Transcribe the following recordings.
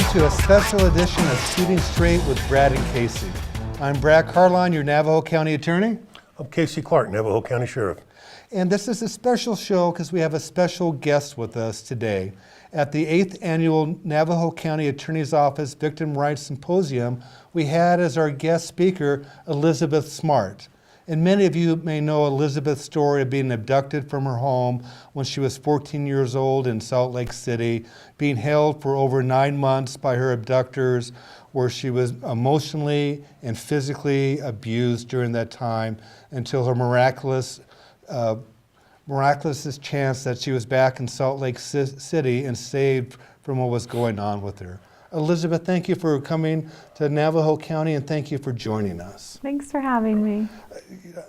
welcome to a special edition of Shooting Straight with Brad and Casey. I'm Brad Carlyon, your Navajo County Attorney. I'm Casey Clark, Navajo County Sheriff. And this is a special show because we have a special guest with us today. At the 8th Annual Navajo County Attorney's Office Victim Rights Symposium, we had as our guest speaker Elizabeth Smart. And many of you may know Elizabeth's story of being abducted from her home when she was 14 years old in Salt Lake City, being held for over 9 months by her abductors, where she was emotionally and physically abused during that time until her miraculous chance that she was back in Salt Lake City and saved from what was going on with her. Elizabeth, thank you for coming to Navajo County and thank you for joining us. Thanks for having me.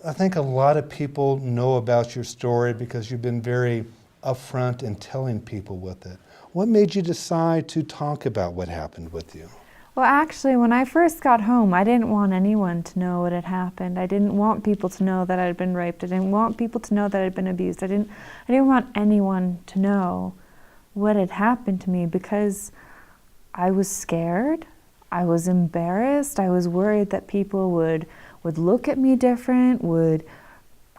I think a lot of people know about your story because you've been very upfront in telling people with it. What made you decide to talk about what happened with you? Well, actually, when I first got home, I didn't want anyone to know what had happened. I didn't want people to know that I'd been raped. I didn't want people to know that I'd been abused. I didn't want anyone to know what had happened to me because I was scared. I was embarrassed. I was worried that people would look at me different, would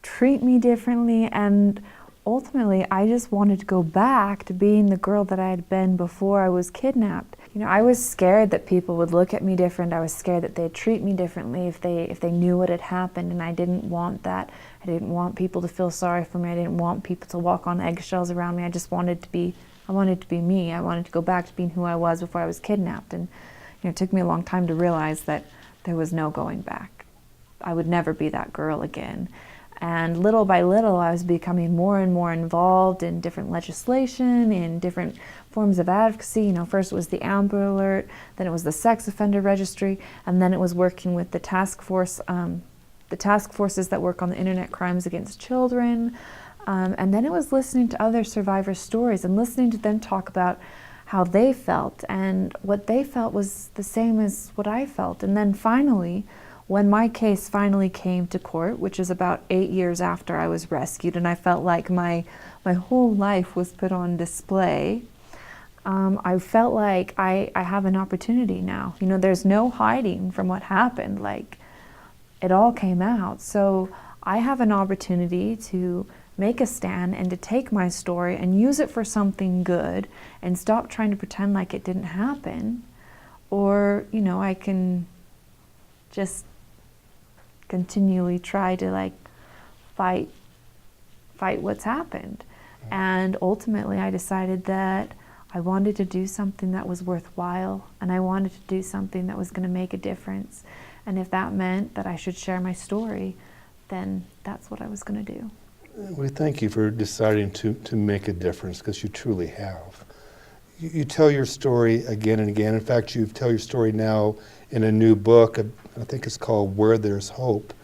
treat me differently, and ultimately, I just wanted to go back to being the girl that I had been before I was kidnapped. You know, I was scared that people would look at me different. I was scared that they'd treat me differently if they knew what had happened, and I didn't want that. I didn't want people to feel sorry for me. I didn't want people to walk on eggshells around me. I wanted to be me. I wanted to go back to being who I was before I was kidnapped. And it took me a long time to realize that there was no going back. I would never be that girl again. And little by little, I was becoming more and more involved in different legislation, in different forms of advocacy. First it was the Amber Alert, then it was the sex offender registry, and then it was working with the task forces that work on the internet crimes against children. And then it was listening to other survivors' stories and listening to them talk about how they felt, and what they felt was the same as what I felt. And then finally, when my case finally came to court, which is about 8 years after I was rescued, and I felt like my whole life was put on display, I felt like I have an opportunity now. There's no hiding from what happened. Like, it all came out. So I have an opportunity to make a stand and to take my story and use it for something good and stop trying to pretend like it didn't happen. Or, I can just continually try to fight what's happened. And ultimately I decided that I wanted to do something that was worthwhile, and I wanted to do something that was going to make a difference. And if that meant that I should share my story, then that's what I was going to do. We thank you for deciding to make a difference, because you truly have. You tell your story again and again. In fact, you tell your story now in a new book. I think it's called Where There's Hope.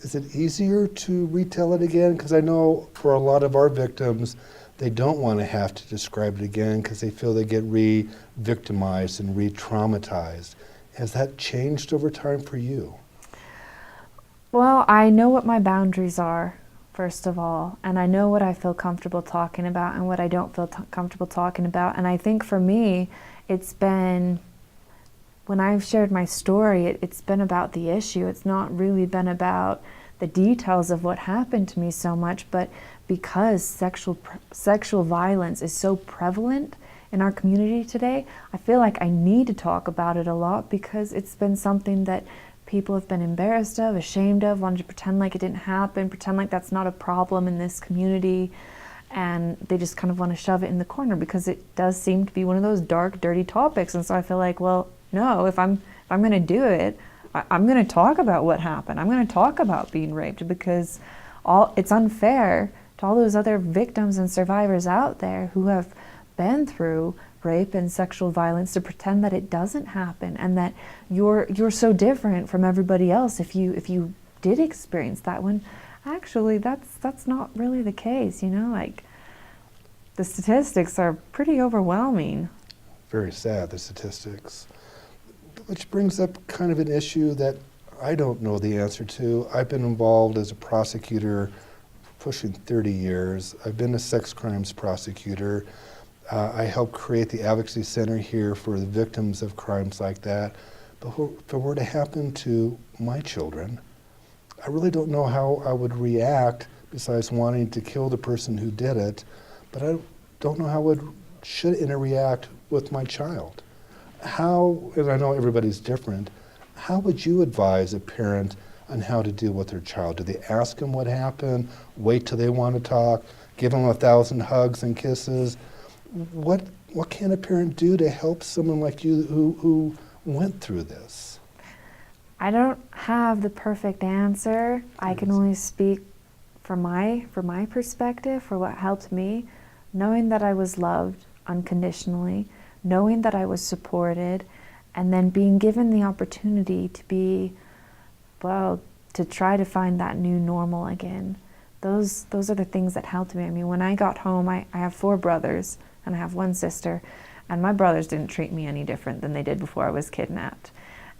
Is it easier to retell it again? Because I know for a lot of our victims, they don't want to have to describe it again because they feel they get re-victimized and re-traumatized. Has that changed over time for you? Well, I know what my boundaries are, first of all, and I know what I feel comfortable talking about and what I don't feel comfortable talking about. And I think for me, it's been, when I've shared my story, it's been about the issue. It's not really been about the details of what happened to me so much, but because sexual violence is so prevalent in our community today, I feel like I need to talk about it a lot because it's been something that people have been embarrassed of, ashamed of, wanted to pretend like it didn't happen, pretend like that's not a problem in this community, and they just kind of want to shove it in the corner because it does seem to be one of those dark, dirty topics. And so I feel like, well, no, if I'm going to do it, I'm going to talk about what happened. I'm going to talk about being raped because it's unfair to all those other victims and survivors out there who have been through rape and sexual violence to pretend that it doesn't happen and that you're so different from everybody else if you did experience that, when actually that's not really the case. The statistics are pretty overwhelming. Very sad, the statistics. Which brings up kind of an issue that I don't know the answer to. I've been involved as a prosecutor pushing 30 years. I've been a sex crimes prosecutor. I helped create the Advocacy Center here for the victims of crimes like that. But if it were to happen to my children, I really don't know how I would react besides wanting to kill the person who did it, but I don't know how I should interact with my child. How, and I know everybody's different, how would you advise a parent on how to deal with their child? Do they ask them what happened, wait till they want to talk, give them 1,000 hugs and kisses? What can a parent do to help someone like you who went through this? I don't have the perfect answer. I can only speak from my perspective, for what helped me, knowing that I was loved unconditionally, knowing that I was supported, and then being given the opportunity to be, well, to try to find that new normal again. Those are the things that helped me. I mean, when I got home, I have 4 brothers and I have 1 sister, and my brothers didn't treat me any different than they did before I was kidnapped.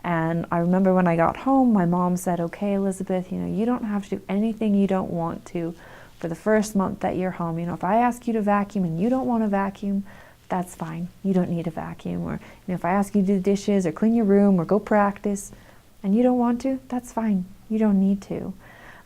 And I remember when I got home, my mom said, okay, Elizabeth, you don't have to do anything you don't want to for the first month that you're home. If I ask you to vacuum and you don't want to vacuum, that's fine. You don't need a vacuum. Or if I ask you to do the dishes or clean your room or go practice and you don't want to, that's fine. You don't need to.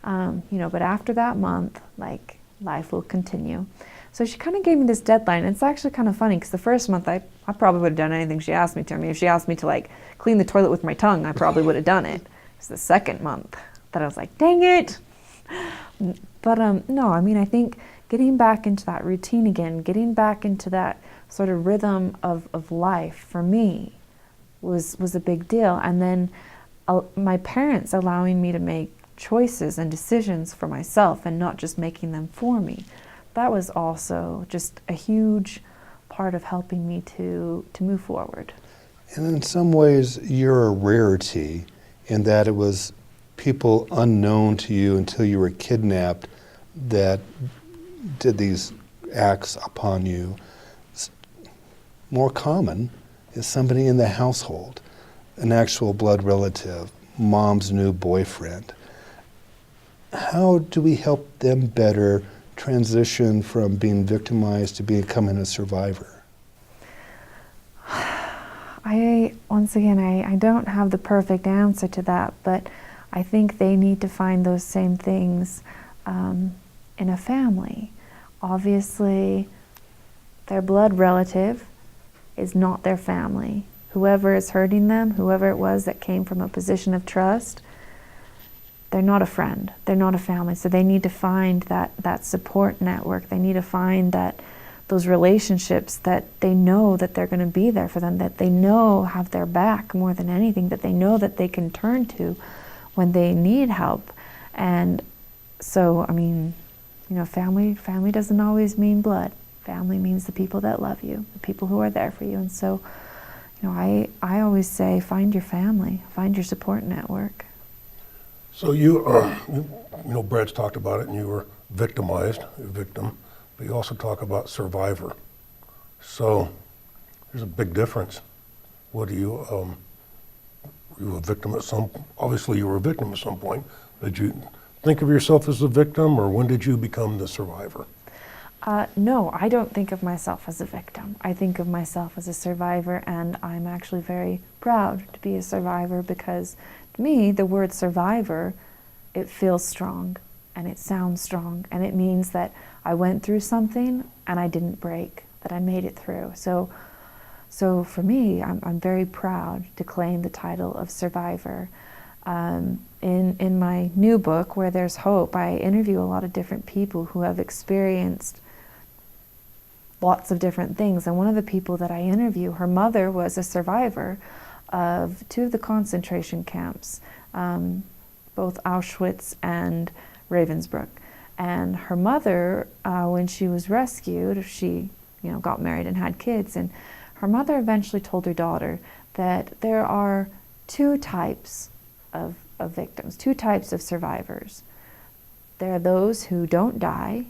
But after that month, life will continue. So she kind of gave me this deadline. It's actually kind of funny because the first month I probably would have done anything she asked me to. I mean, if she asked me to clean the toilet with my tongue, I probably would have done it. It's the second month that I was like, dang it. But no, I mean, I think getting back into that routine again, getting back into that sort of rhythm of life for me was a big deal. And then my parents allowing me to make choices and decisions for myself and not just making them for me. That was also just a huge part of helping me to move forward. And in some ways, you're a rarity in that it was people unknown to you until you were kidnapped that did these acts upon you. More common is somebody in the household, an actual blood relative, mom's new boyfriend. How do we help them better transition from being victimized to becoming a survivor? Once again, I don't have the perfect answer to that, but I think they need to find those same things in a family. Obviously, their blood relative is not their family. Whoever is hurting them, whoever it was that came from a position of trust, they're not a friend, they're not a family. So they need to find that support network. They need to find those relationships that they know that they're going to be there for them, that they know have their back more than anything, that they know that they can turn to when they need help. And so, I mean, family doesn't always mean blood. Family means the people that love you, the people who are there for you. And so, I always say, find your family, find your support network. So Brad's talked about it, and you were victimized, a victim, but you also talk about survivor. So there's a big difference. What do you, were you a victim at obviously you were a victim at some point. Did you think of yourself as a victim, or when did you become the survivor? No, I don't think of myself as a victim. I think of myself as a survivor, and I'm actually very proud to be a survivor because to me, the word survivor, it feels strong and it sounds strong, and it means that I went through something and I didn't break, that I made it through. So for me, I'm very proud to claim the title of survivor. In my new book, Where There's Hope, I interview a lot of different people who have experienced lots of different things. And one of the people that I interview, her mother was a survivor of 2 of the concentration camps, both Auschwitz and Ravensbrück. And her mother, when she was rescued, she got married and had kids. And her mother eventually told her daughter that there are 2 types of victims, 2 types of survivors. There are those who don't die,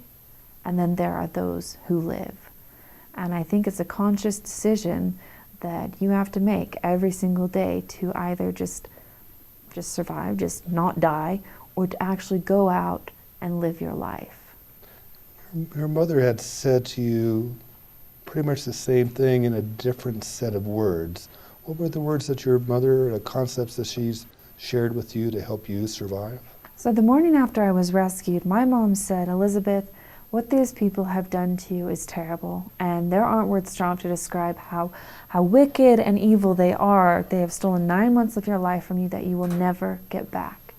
and then there are those who live. And I think it's a conscious decision that you have to make every single day to either just survive, just not die, or to actually go out and live your life. Your mother had said to you pretty much the same thing in a different set of words. What were the words that your mother, the concepts that she's shared with you to help you survive? So the morning after I was rescued, my mom said, Elizabeth, what these people have done to you is terrible, and there aren't words strong to describe how wicked and evil they are. They have stolen 9 months of your life from you that you will never get back.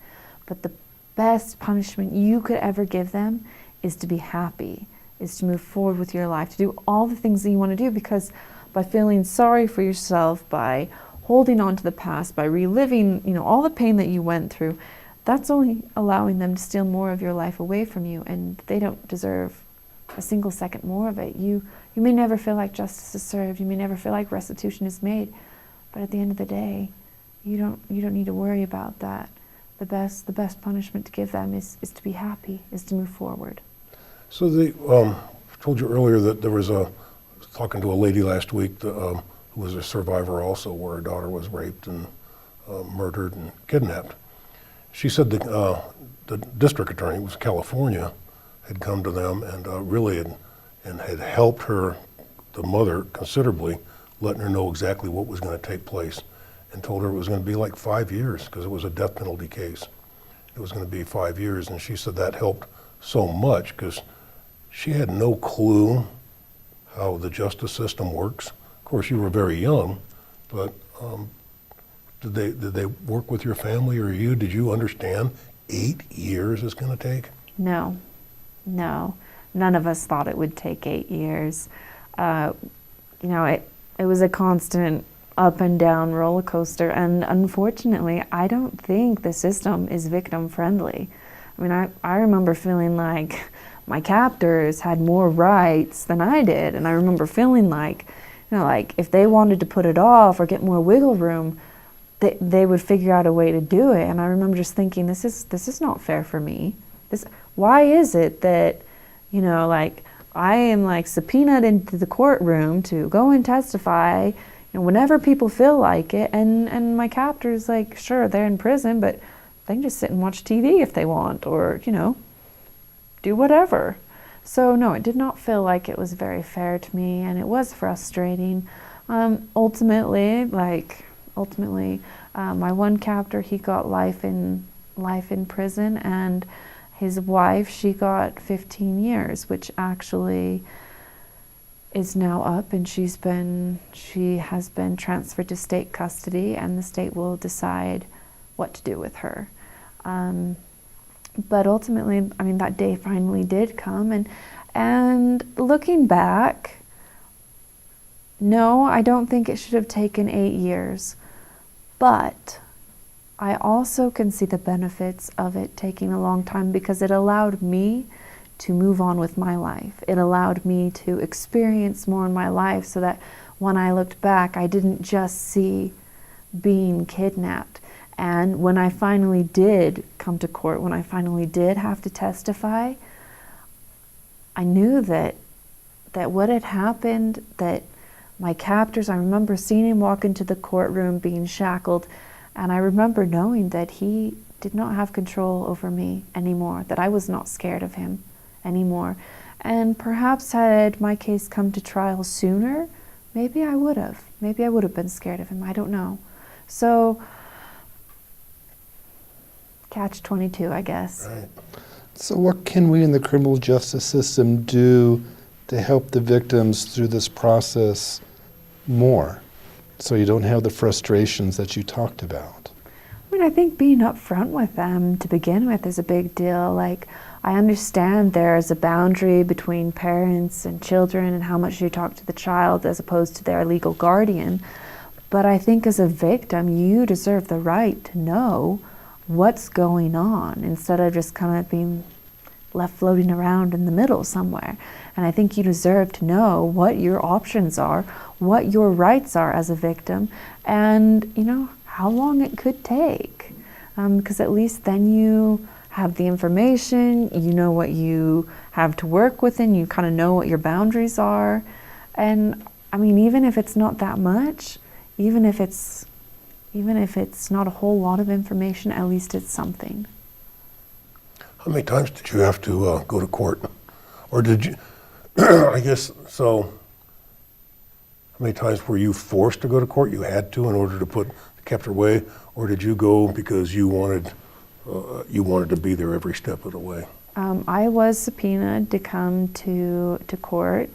But the best punishment you could ever give them is to be happy, is to move forward with your life, to do all the things that you want to do, because by feeling sorry for yourself, by holding on to the past, by reliving, all the pain that you went through, that's only allowing them to steal more of your life away from you, and they don't deserve a single second more of it. You may never feel like justice is served, you may never feel like restitution is made, but at the end of the day, you don't need to worry about that. The best punishment to give them is to be happy, is to move forward. So I told you earlier that there was talking to a lady last week who was a survivor also, where her daughter was raped and murdered and kidnapped. She said the district attorney, who was California, had come to them and had helped her, the mother, considerably, letting her know exactly what was going to take place, and told her it was going to be like 5 years because it was a death penalty case. It was going to be 5 years, and she said that helped so much because she had no clue how the justice system works. Of course, you were very young, but did they work with your family or you? Did you understand 8 years is going to take? No. None of us thought it would take 8 years. It was a constant up and down roller coaster, and unfortunately, I don't think the system is victim friendly. I mean, I remember feeling like my captors had more rights than I did, and I remember feeling like, like if they wanted to put it off or get more wiggle room, they would figure out a way to do it. And I remember just thinking, this is not fair for me. Why is it that, I am subpoenaed into the courtroom to go and testify, whenever people feel like it, and my captors, sure, they're in prison, but they can just sit and watch TV if they want, or, do whatever. So no, it did not feel like it was very fair to me, and it was frustrating. Ultimately, my one captor, he got life in prison, and his wife, she got 15 years, which actually is now up, and she has been transferred to state custody, and the state will decide what to do with her. But ultimately, that day finally did come, and looking back, no, I don't think it should have taken 8 years. But I also can see the benefits of it taking a long time, because it allowed me to move on with my life. It allowed me to experience more in my life, so that when I looked back, I didn't just see being kidnapped. And when I finally did come to court, when I finally did have to testify, I knew that what had happened, that my captors, I remember seeing him walk into the courtroom being shackled, and I remember knowing that he did not have control over me anymore, that I was not scared of him anymore. And perhaps had my case come to trial sooner, maybe I would have. Maybe I would have been scared of him, I don't know. So, catch-22, I guess. Right. So what can we in the criminal justice system do to help the victims through this process more, so you don't have the frustrations that you talked about? I think being upfront with them to begin with is a big deal. I understand there's a boundary between parents and children and how much you talk to the child as opposed to their legal guardian. But I think as a victim, you deserve the right to know what's going on instead of just kind of being left floating around in the middle somewhere. And I think you deserve to know what your options are, what your rights are as a victim, and how long it could take. Because at least then you have the information, you know what you have to work within, you kind of know what your boundaries are. And even if it's not that much, even if it's not a whole lot of information, at least it's something. How many times did you have to go to court? Or did you, I guess, so How many times were you forced to go to court? You had to in order to put the captor away, or did you go because you wanted to be there every step of the way? I was subpoenaed to come to court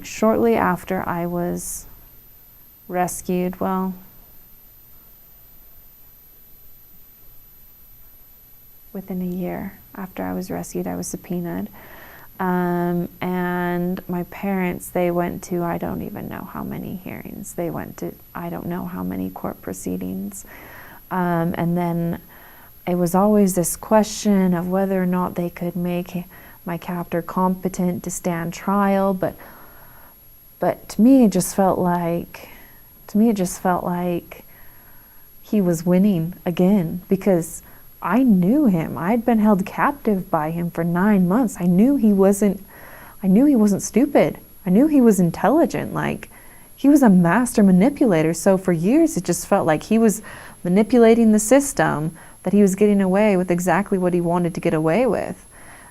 shortly after I was rescued. Well, within a year after I was rescued, I was subpoenaed. And my parents, they went to, I don't even know how many hearings. They went to, I don't know how many court proceedings. And then it was always this question of whether or not they could make my captor competent to stand trial. But to me, it just felt like, he was winning again, because I knew him. I'd been held captive by him for 9 months. I knew he wasn't stupid. I knew he was intelligent. Like, he was a master manipulator. So for years, it just felt like he was manipulating the system, that he was getting away with exactly what he wanted to get away with.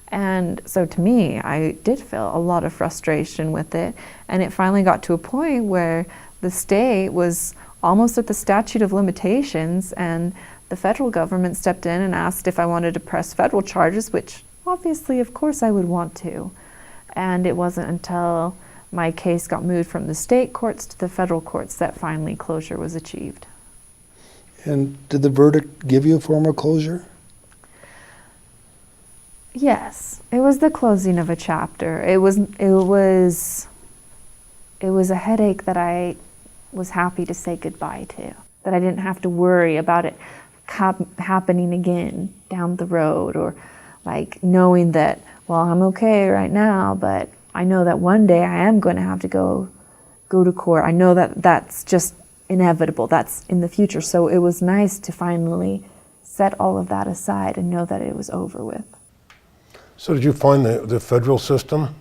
And so to me, I did feel a lot of frustration with it. And it finally got to a point where the state was almost at the statute of limitations, and the federal government stepped in and asked if I wanted to press federal charges, which obviously, of course, I would want to. And it wasn't until my case got moved from the state courts to the federal courts that finally closure was achieved. And did the verdict give you a form of closure? Yes, it was the closing of a chapter. It was a headache that I was happy to say goodbye to, that I didn't have to worry about it happening again down the road, or like knowing that, well, I'm okay right now, but I know that one day I am going to have to go to court. I know that that's just inevitable. That's in the future. So it was nice to finally set all of that aside and know that it was over with. So did you find the federal system,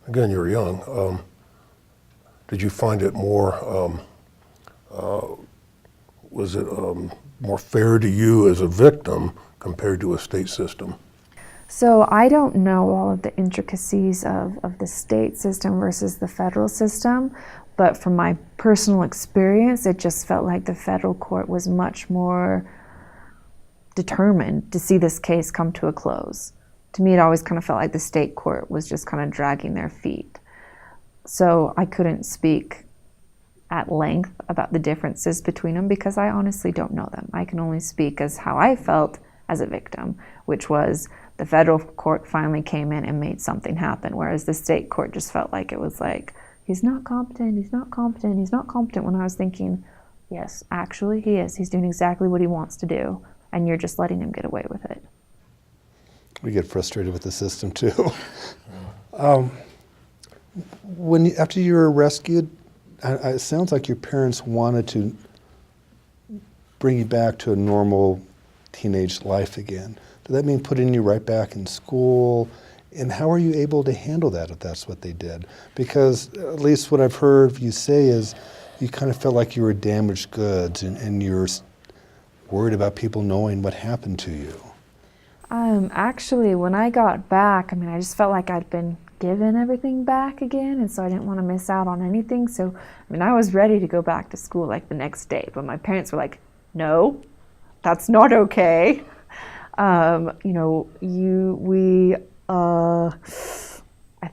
again, you were young, did you find it more, was it more fair to you as a victim compared to a state system? So I don't know all of the intricacies of the state system versus the federal system, but from my personal experience, it just felt like the federal court was much more determined to see this case come to a close. To me, it always kind of felt like the state court was just kind of dragging their feet. So I couldn't speak at length about the differences between them because I honestly don't know them. I can only speak as how I felt as a victim, which was the federal court finally came in and made something happen, whereas the state court just felt like it was like, he's not competent, he's not competent, he's not competent, when I was thinking, yes, actually he is. He's doing exactly what he wants to do, and you're just letting him get away with it. We get frustrated with the system too. After you were rescued, it sounds like your parents wanted to bring you back to a normal teenage life again. Did that mean putting you right back in school? And how are you able to handle that if that's what they did? Because at least what I've heard you say is you kind of felt like you were damaged goods and you're worried about people knowing what happened to you. Actually, when I got back, I just felt like I'd been given everything back again, and so I didn't want to miss out on anything. So, I was ready to go back to school like the next day, but my parents were like, no, that's not okay. I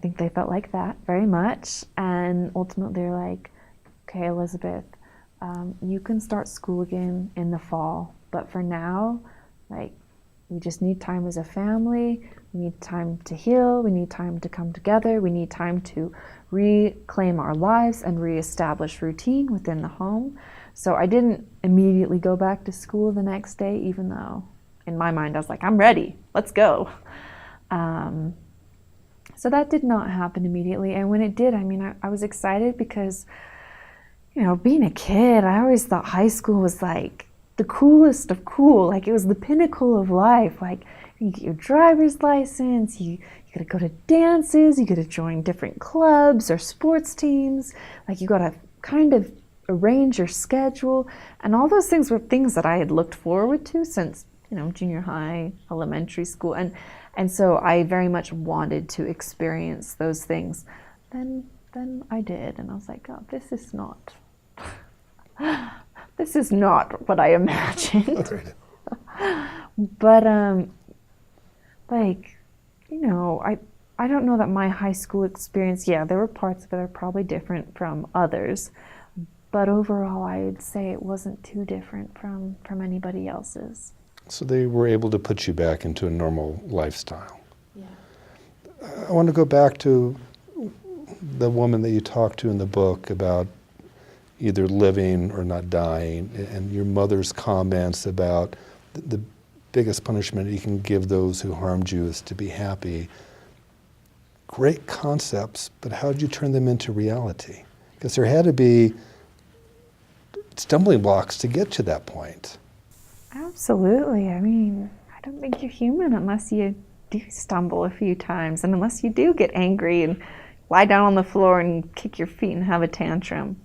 think they felt like that very much, and ultimately they're like, okay, Elizabeth, you can start school again in the fall, but for now, we just need time as a family. We need time to heal. We need time to come together. We need time to reclaim our lives and reestablish routine within the home. So I didn't immediately go back to school the next day, even though in my mind I was like, I'm ready, let's go. So that did not happen immediately. And when it did, I was excited because, being a kid, I always thought high school was like the coolest of cool. Like, it was the pinnacle of life. Like, you get your driver's license, you get to go to dances, you get to join different clubs or sports teams. Like, you got to kind of arrange your schedule. And all those things were things that I had looked forward to since, junior high, elementary school. And so I very much wanted to experience those things. Then then I did, and I was like, oh, this is not this is not what I imagined. But like, you know, I don't know that my high school experience, yeah, there were parts of it that are probably different from others, but overall I'd say it wasn't too different from anybody else's. So they were able to put you back into a normal lifestyle. Yeah. I want to go back to the woman that you talked to in the book about either living or not dying, and your mother's comments about the biggest punishment you can give those who harmed you is to be happy. Great concepts, but how did you turn them into reality? Because there had to be stumbling blocks to get to that point. Absolutely. I mean, I don't think you're human unless you do stumble a few times, and unless you do get angry and lie down on the floor and kick your feet and have a tantrum.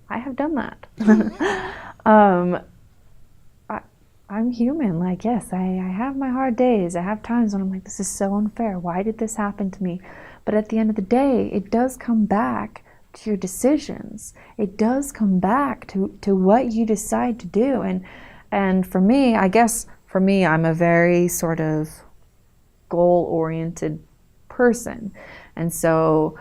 I have done that. I'm human. Like, yes, I have my hard days. I have times when I'm like, this is so unfair. Why did this happen to me? But at the end of the day, it does come back to your decisions. It does come back to what you decide to do. And for me, I guess for me, I'm a very sort of goal-oriented person. And so,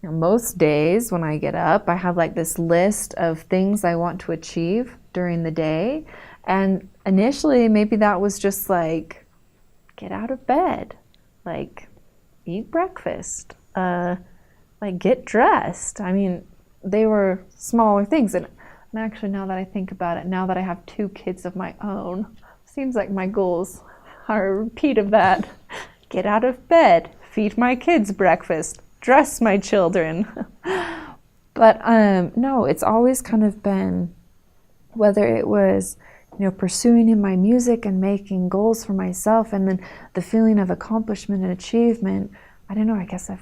you know, most days when I get up, I have like this list of things I want to achieve during the day. And initially, maybe that was just like, get out of bed, like eat breakfast, like get dressed. I mean, they were smaller things. And actually, now that I think about it, now that I have 2 kids of my own, seems like my goals are a repeat of that. Get out of bed, feed my kids breakfast, dress my children. But no, it's always kind of been, whether it was, you know, pursuing in my music and making goals for myself, and then the feeling of accomplishment and achievement. I don't know, I guess I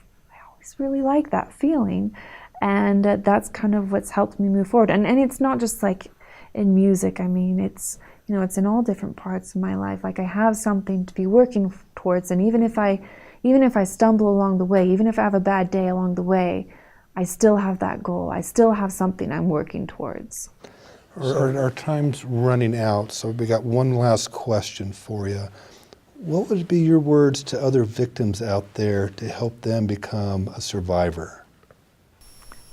always really like that feeling. And that's kind of what's helped me move forward. And it's not just like in music. I mean, it's, you know, it's in all different parts of my life. Like I have something to be working towards, and even if I stumble along the way, even if I have a bad day along the way, I still have that goal. I still have something I'm working towards. Our time's running out, so we got one last question for you. What would be your words to other victims out there to help them become a survivor?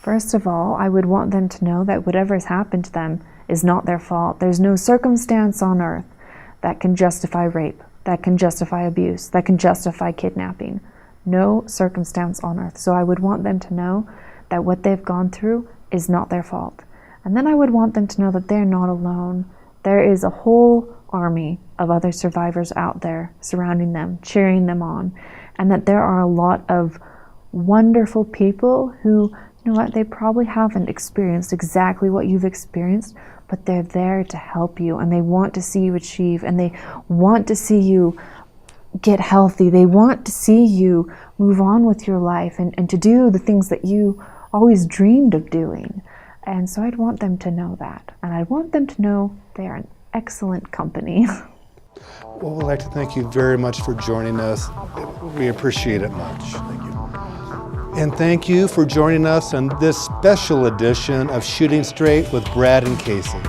First of all, I would want them to know that whatever has happened to them is not their fault. There's no circumstance on earth that can justify rape, that can justify abuse, that can justify kidnapping. No circumstance on earth. So I would want them to know that what they've gone through is not their fault. And then I would want them to know that they're not alone. There is a whole army of other survivors out there surrounding them, cheering them on, and that there are a lot of wonderful people who, you know what, they probably haven't experienced exactly what you've experienced, but they're there to help you, and they want to see you achieve, and they want to see you get healthy. They want to see you move on with your life and to do the things that you always dreamed of doing. And so I'd want them to know that. And I'd want them to know they are an excellent company. Well, we'd like to thank you very much for joining us. We appreciate it much. Thank you. And thank you for joining us on this special edition of Shooting Straight with Brad and Casey.